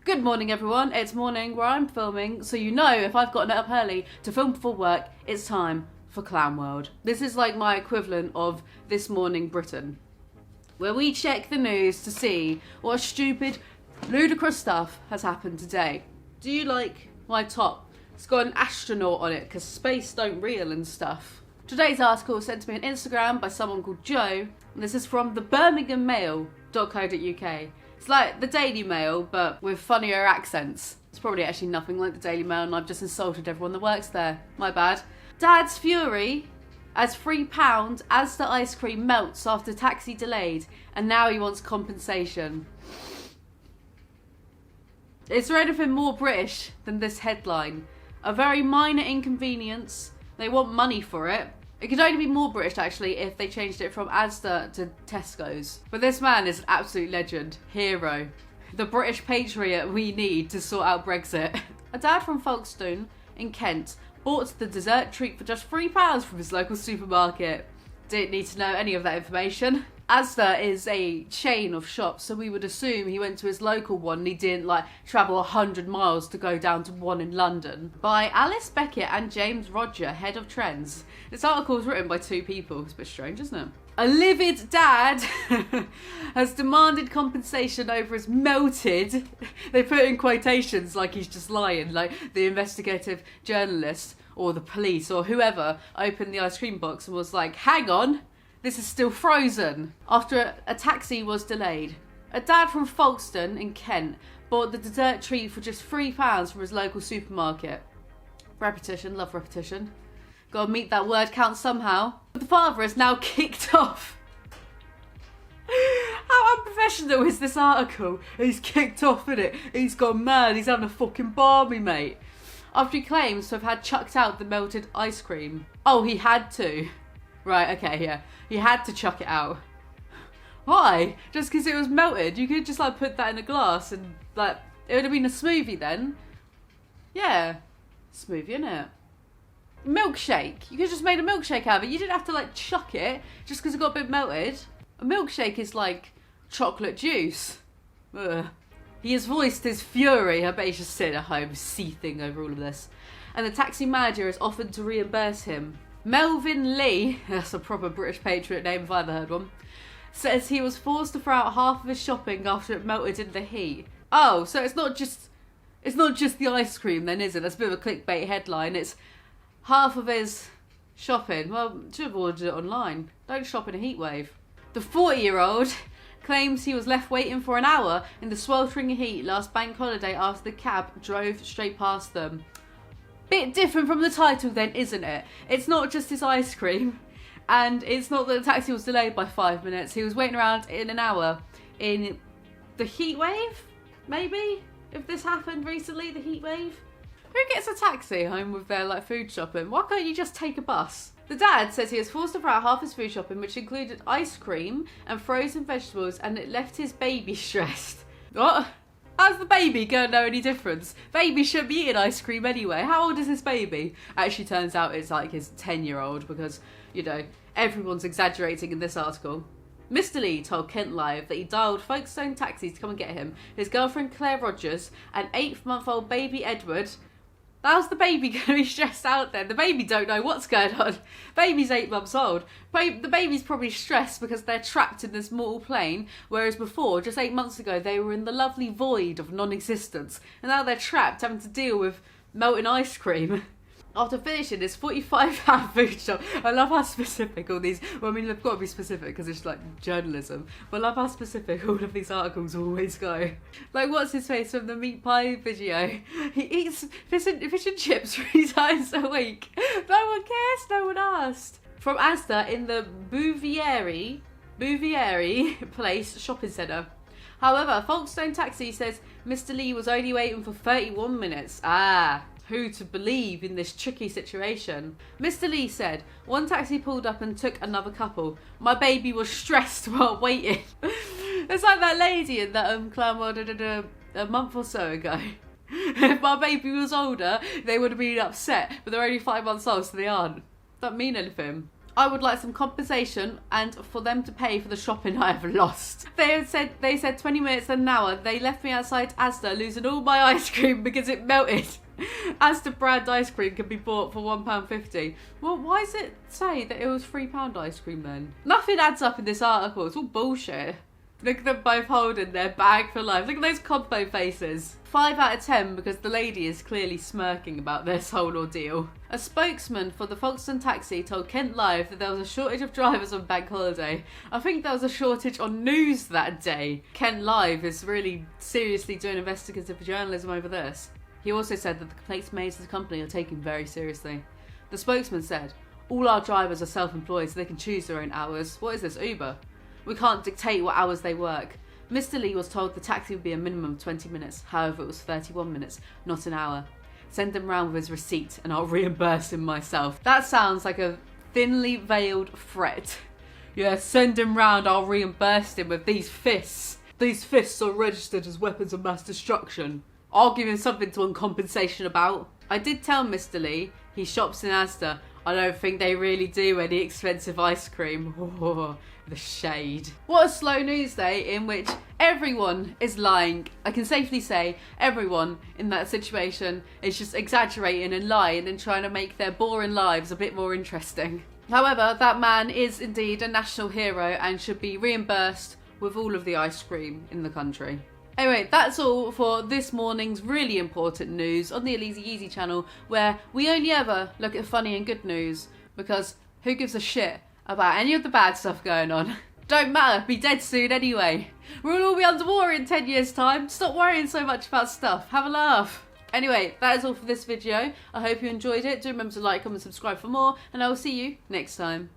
Good morning everyone, it's morning where I'm filming, so you know if I've gotten up early to film before work, it's time for Clown World. This is like my equivalent of This Morning Britain, where we check the news to see what stupid, ludicrous stuff has happened today. Do you like my top? It's got an astronaut on it because space don't real and stuff. Today's article was sent to me on Instagram by someone called Joe, and this is from the birminghammail.co.uk. It's like the Daily Mail, but with funnier accents. It's probably actually nothing like the Daily Mail, and I've just insulted everyone that works there. My bad. Dad's fury as £3 Asda ice cream melts after taxi delayed, and now he wants compensation. Is there anything more British than this headline? A very minor inconvenience. They want money for it. It could only be more British, actually, if they changed it from Asda to Tesco's. But this man is an absolute legend. Hero. The British patriot we need to sort out Brexit. A dad from Folkestone in Kent bought the dessert treat for just £3 from his local supermarket. Didn't need to know any of that information. Asda is a chain of shops, so we would assume he went to his local one and he didn't travel 100 miles to go down to one in London. By Alice Beckett and James Roger, head of trends. This article was written by two people. It's a bit strange, isn't it? A livid dad has demanded compensation over his melted, they put it in quotations like he's just lying, like the investigative journalist or the police or whoever opened the ice cream box and was like, hang on, this is still frozen. After a taxi was delayed, a dad from Folkestone in Kent bought the dessert treat for just £3 from his local supermarket. Repetition, love repetition. Gotta meet that word count somehow. But the father is now kicked off. How unprofessional is this article? He's kicked off, innit? He's gone mad, he's having a fucking barmy, mate. After he claims to have had chucked out the melted ice cream. Oh, he had to. Right, okay, yeah. He had to chuck it out. Why? Just because it was melted? You could just put that in a glass and it would have been a smoothie then. Yeah. Smoothie, innit? Milkshake. You could have just made a milkshake out of it. You didn't have to chuck it just because it got a bit melted. A milkshake is like chocolate juice. Ugh. He has voiced his fury. I bet he's just sitting at home seething over all of this. And the taxi manager has offered to reimburse him. Melvin Lee, that's a proper British patriot name if I ever heard one, says he was forced to throw out half of his shopping after it melted in the heat. Oh, so it's not just the ice cream then, is it? That's a bit of a clickbait headline. It's half of his shopping. Well, should have ordered it online. Don't shop in a heat wave. The 40-year-old claims he was left waiting for an hour in the sweltering heat last bank holiday after the cab drove straight past them. Bit different from the title then, isn't it? It's not just his ice cream, and it's not that the taxi was delayed by 5 minutes. He was waiting around in an hour in the heat wave, maybe? If this happened recently, the heat wave? Who gets a taxi home with their food shopping? Why can't you just take a bus? The dad says he was forced to throw out half his food shopping, which included ice cream and frozen vegetables, and it left his baby stressed. What? How's the baby gonna know any difference? Baby shouldn't be eating ice cream anyway. How old is this baby? Actually turns out it's his 10-year-old because, everyone's exaggerating in this article. Mr. Lee told Kent Live that he dialed Folkestone taxis to come and get him, his girlfriend Claire Rogers, and 8-month-old baby Edward. How's the baby going to be stressed out then? The baby don't know what's going on. Baby's 8 months old. The baby's probably stressed because they're trapped in this mortal plane, whereas before, just 8 months ago, they were in the lovely void of non-existence. And now they're trapped having to deal with melting ice cream. After finishing this £45 food shop, I love how specific all these, they've got to be specific because it's journalism, but I love how specific all of these articles always go. What's his face from the meat pie video? He eats fish and chips 3 times a week. No one cares, no one asked. From Asda in the Bouvieri Place shopping centre. However, Folkestone Taxi says Mr. Lee was only waiting for 31 minutes. Who to believe in this tricky situation? Mr. Lee said, one taxi pulled up and took another couple. My baby was stressed while waiting. It's like that lady in that Clown World a month or so ago. If my baby was older, they would have been upset, but they're only 5 months old, so they aren't. Doesn't mean anything. I would like some compensation and for them to pay for the shopping I have lost. They said 20 minutes and an hour. They left me outside Asda losing all my ice cream because it melted. Asda brand ice cream can be bought for £1.50. Well, why does it say that it was £3 ice cream then? Nothing adds up in this article. It's all bullshit. Look at them both holding their bag for life. Look at those combo faces. 5 out of 10 because the lady is clearly smirking about this whole ordeal. A spokesman for the Folkestone taxi told Kent Live that there was a shortage of drivers on bank holiday. I think there was a shortage on news that day. Kent Live is really seriously doing investigative journalism over this. He also said that the complaints made to the company are taken very seriously. The spokesman said, "All our drivers are self-employed so they can choose their own hours. What is this, Uber? We can't dictate what hours they work." Mr. Lee was told the taxi would be a minimum of 20 minutes. However, it was 31 minutes, not an hour. Send him round with his receipt and I'll reimburse him myself. That sounds like a thinly veiled threat. Yeah, send him round, I'll reimburse him with these fists. These fists are registered as weapons of mass destruction. I'll give him something to want compensation about. I did tell Mr. Lee he shops in Asda. I don't think they really do any expensive ice cream. Oh, the shade. What a slow news day in which everyone is lying. I can safely say everyone in that situation is just exaggerating and lying and trying to make their boring lives a bit more interesting. However, that man is indeed a national hero and should be reimbursed with all of the ice cream in the country. Anyway, that's all for this morning's really important news on the Alizee channel, where we only ever look at funny and good news, because who gives a shit about any of the bad stuff going on? Don't matter, be dead soon anyway. We'll all be underwater in 10 years' time. Stop worrying so much about stuff. Have a laugh. Anyway, that is all for this video. I hope you enjoyed it. Do remember to like, comment, subscribe for more, and I will see you next time.